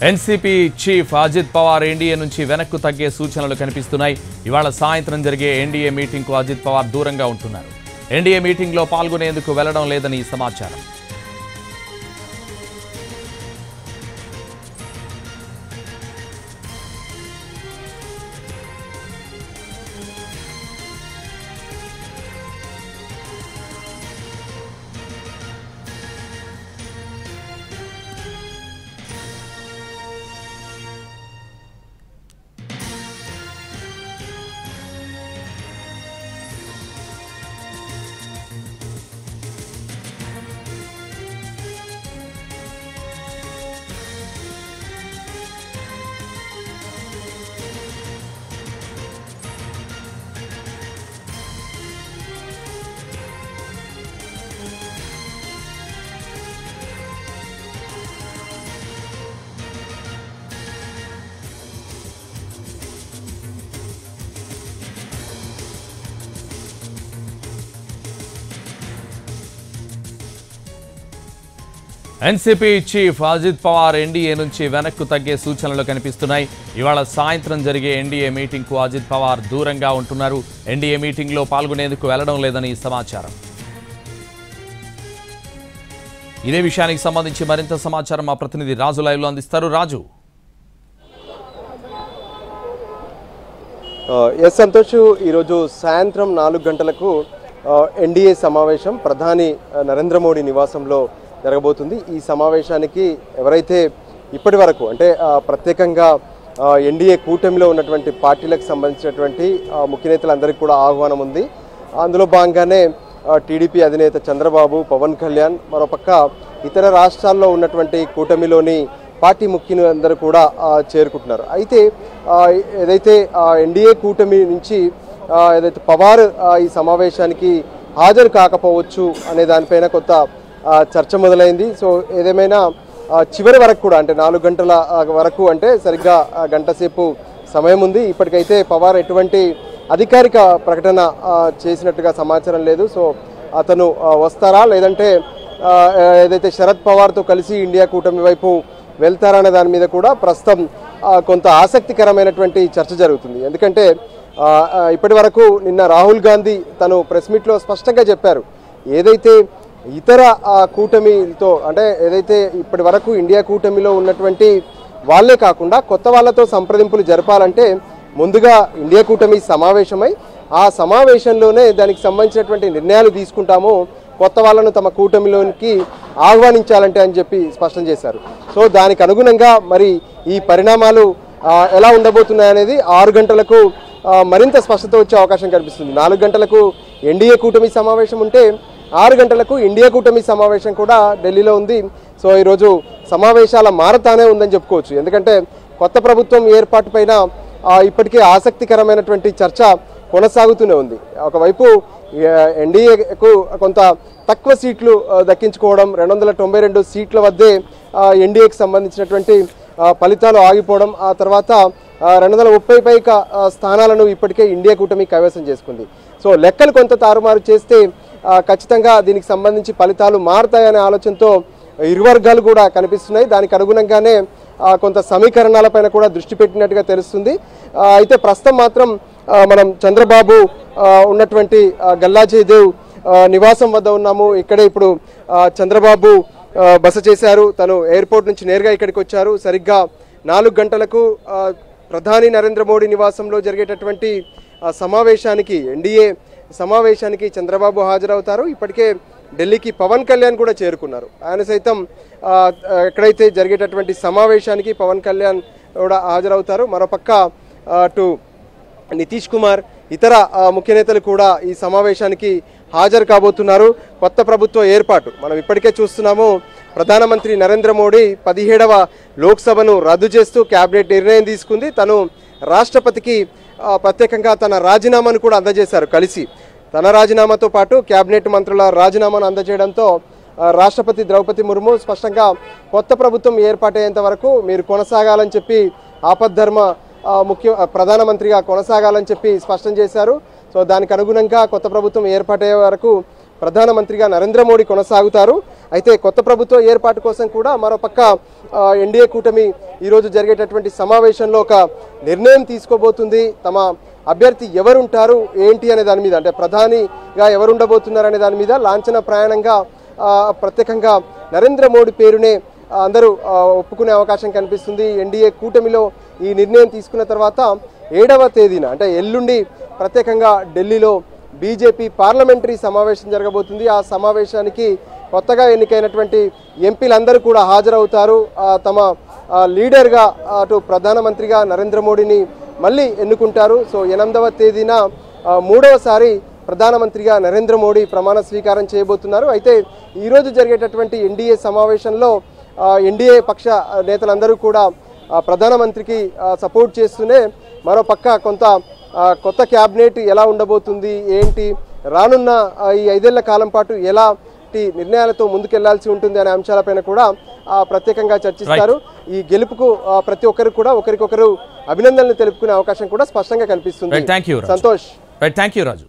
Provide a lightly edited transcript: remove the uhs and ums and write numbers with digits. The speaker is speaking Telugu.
NCP chief Ajit Pawar NDA నుంచి వెనక్కు తగ్గే సూచనలు కనిపిస్తున్నాయి. ఇవాళ సాయంత్రం జరిగే ఎన్డీఏ మీటింగ్కు అజిత్ పవార్ దూరంగా ఉంటున్నారు. ఎన్డీఏ మీటింగ్లో పాల్గొనేందుకు వెళ్లడం లేదని సమాచారం. NCP chief Ajit Pawar NDA నుంచి వెనక్కు తగ్గే సూచనలు కనిపిస్తున్నాయి. ఇవాళ సాయంత్రం జరిగే ఎన్డీఏ మీటింగ్కు అజిత్ పవార్ దూరంగా ఉంటున్నారు. ఎన్డీఏ మీటింగ్లో పాల్గొనేందుకు వెళ్లడం లేదని సమాచారం. ఇదే విషయానికి సంబంధించి మరింత సమాచారం మా ప్రతినిధి రాజు లైవ్లో అందిస్తారు. రాజు. ఎస్ సంతోష్, ఈరోజు సాయంత్రం 4 గంటలకు ఎన్డీఏ సమావేశం ప్రధాని నరేంద్ర మోడీ నివాసంలో జరగబోతుంది. ఈ సమావేశానికి ఎవరైతే ఇప్పటి వరకు అంటే ప్రత్యేకంగా ఎన్డీఏ కూటమిలో ఉన్నటువంటి పార్టీలకు సంబంధించినటువంటి ముఖ్య నేతలందరికీ కూడా ఆహ్వానం ఉంది. అందులో భాగంగానే టీడీపీ అధినేత చంద్రబాబు, పవన్ కళ్యాణ్, మరోపక్క ఇతర రాష్ట్రాల్లో ఉన్నటువంటి కూటమిలోని పార్టీ ముఖ్యులందరూ కూడా చేరుకుంటున్నారు. అయితే ఏదైతే ఎన్డీఏ కూటమి నుంచి ఏదైతే పవార్ ఈ సమావేశానికి హాజరు కాకపోవచ్చు అనే దానిపైన కొత్త చర్చ మొదలైంది. సో ఏదేమైనా చివరి వరకు కూడా అంటే 4 గంటల వరకు అంటే సరిగ్గా గంట సేపు సమయం ఉంది. ఇప్పటికైతే పవార్ ఎటువంటి అధికారిక ప్రకటన చేసినట్టుగా సమాచారం లేదు. సో అతను వస్తారా లేదంటే ఏదైతే శరద్ పవార్తో కలిసి ఇండియా కూటమి వైపు వెళ్తారనే దాని మీద కూడా ప్రస్తుతం కొంత ఆసక్తికరమైనటువంటి చర్చ జరుగుతుంది. ఎందుకంటే ఇప్పటి వరకు నిన్న రాహుల్ గాంధీ తను ప్రెస్ మీట్లో స్పష్టంగా చెప్పారు, ఏదైతే ఇతర కూటమితో అంటే ఏదైతే ఇప్పటి వరకు ఇండియా కూటమిలో ఉన్నటువంటి వాళ్ళే కాకుండా కొత్త వాళ్ళతో సంప్రదింపులు జరపాలంటే ముందుగా ఇండియా కూటమి సమావేశమై ఆ సమావేశంలోనే దానికి సంబంధించినటువంటి నిర్ణయాలు తీసుకుంటాము, కొత్త వాళ్ళను తమ కూటమిలోనికి ఆహ్వానించాలంటే అని చెప్పి స్పష్టం చేశారు. సో దానికి అనుగుణంగా మరి ఈ పరిణామాలు ఎలా ఉండబోతున్నాయనేది 6 గంటలకు మరింత స్పష్టత వచ్చే అవకాశం కనిపిస్తుంది. 4 గంటలకు ఎన్డీఏ కూటమి సమావేశం ఉంటే 6 గంటలకు ఇండియా కూటమి సమావేశం కూడా ఢిల్లీలో ఉంది. సో ఈరోజు సమావేశాల మారతానే ఉందని చెప్పుకోవచ్చు. ఎందుకంటే కొత్త ప్రభుత్వం ఏర్పాటు పైన ఇప్పటికే ఆసక్తికరమైనటువంటి చర్చ కొనసాగుతూనే ఉంది. ఒకవైపు ఎన్డీఏకు కొంత తక్కువ సీట్లు దక్కించుకోవడం, 292 సీట్ల వద్దే ఎన్డీఏకి సంబంధించినటువంటి ఫలితాలు ఆగిపోవడం, ఆ తర్వాత 230 పైగా స్థానాలను ఇప్పటికే ఇండియా కూటమి కైవసం చేసుకుంది. సో లెక్కలు కొంత తారుమారు చేస్తే ఖచ్చితంగా దీనికి సంబంధించి ఫలితాలు మారుతాయనే ఆలోచనతో ఇరు వర్గాలు కూడా కనిపిస్తున్నాయి. దానికి అనుగుణంగానే కొంత సమీకరణాలపైన కూడా దృష్టి పెట్టినట్టుగా తెలుస్తుంది. అయితే ప్రస్తుతం మాత్రం మనం చంద్రబాబు ఉన్నటువంటి గల్లా జయదేవ్ నివాసం వద్ద ఉన్నాము. ఇక్కడే ఇప్పుడు చంద్రబాబు బస చేశారు. తను ఎయిర్పోర్ట్ నుంచి నేరుగా ఇక్కడికి వచ్చారు. సరిగ్గా 4 గంటలకు ప్రధాని నరేంద్ర మోడీ నివాసంలో జరిగేటటువంటి సమావేశానికి ఎన్డీఏ సమావేశానికి చంద్రబాబు హాజరవుతారు. ఇప్పటికే ఢిల్లీకి పవన్ కళ్యాణ్ కూడా చేరుకున్నారు. ఆయన సైతం ఎక్కడైతే జరిగేటటువంటి సమావేశానికి పవన్ కళ్యాణ్ కూడా హాజరవుతారు. మరోపక్క అటు నితీష్ కుమార్, ఇతర ముఖ్య నేతలు కూడా ఈ సమావేశానికి హాజరు కాబోతున్నారు. కొత్త ప్రభుత్వ ఏర్పాటు మనం ఇప్పటికే చూస్తున్నాము. ప్రధానమంత్రి నరేంద్ర మోడీ 17వ లోక్సభను రద్దు చేస్తూ కేబినెట్ నిర్ణయం తీసుకుంది. తను రాష్ట్రపతికి ప్రత్యేకంగా తన రాజీనామాను కూడా అందజేశారు. కలిసి తన రాజీనామాతో పాటు కేబినెట్ మంత్రుల రాజీనామాను అందజేయడంతో రాష్ట్రపతి ద్రౌపది ముర్ము స్పష్టంగా కొత్త ప్రభుత్వం ఏర్పాటయ్యేంత వరకు మీరు కొనసాగాలని చెప్పి ఆపద్ధర్మ ప్రధానమంత్రిగా కొనసాగాలని చెప్పి స్పష్టం చేశారు. సో దానికి అనుగుణంగా కొత్త ప్రభుత్వం ఏర్పాటయ్యే వరకు ప్రధానమంత్రిగా నరేంద్ర మోడీ కొనసాగుతారు. అయితే కొత్త ప్రభుత్వ ఏర్పాటు కోసం కూడా మరోపక్క ఎన్డీఏ కూటమి ఈరోజు జరిగేటటువంటి సమావేశంలో ఒక నిర్ణయం తీసుకోబోతుంది. తమ అభ్యర్థి ఎవరుంటారు ఏంటి అనే దాని మీద, అంటే ప్రధానిగా ఎవరుండబోతున్నారు అనే దాని మీద లాంఛన ప్రయాణంగా ప్రత్యేకంగా నరేంద్ర మోడీ పేరునే అందరూ ఒప్పుకునే అవకాశం కనిపిస్తుంది. ఎన్డీఏ కూటమిలో ఈ నిర్ణయం తీసుకున్న తర్వాత 7వ తేదీన అంటే ఎల్లుండి ప్రత్యేకంగా ఢిల్లీలో బీజేపీ పార్లమెంటరీ సమావేశం జరగబోతుంది. ఆ సమావేశానికి కొత్తగా ఎన్నికైనటువంటి ఎంపీలందరూ కూడా హాజరవుతారు. తమ లీడర్గా అటు ప్రధానమంత్రిగా నరేంద్ర మోడీని మళ్ళీ ఎన్నుకుంటారు. సో 8వ తేదీన 3వసారి ప్రధానమంత్రిగా నరేంద్ర మోడీ ప్రమాణ స్వీకారం చేయబోతున్నారు. అయితే ఈరోజు జరిగేటటువంటి ఎన్డీఏ సమావేశంలో ఎన్డీఏ పక్ష నేతలందరూ కూడా ప్రధానమంత్రికి సపోర్ట్ చేస్తూనే మరోపక్క కొత్త క్యాబినెట్ ఎలా ఉండబోతుంది ఏంటి, రానున్న ఈ 5 ఏళ్ల కాలం పాటు ఎలాంటి నిర్ణయాలతో ముందుకెళ్లాల్సి ఉంటుంది అనే అంశాలపైన కూడా ప్రత్యేకంగా చర్చిస్తారు. ఈ గెలుపుకు ప్రతి ఒక్కరు కూడా ఒకరికొకరు అభినందనలు తెలుపుకునే అవకాశం కూడా స్పష్టంగా కనిపిస్తుంది. సంతోష్. Thank you Raju.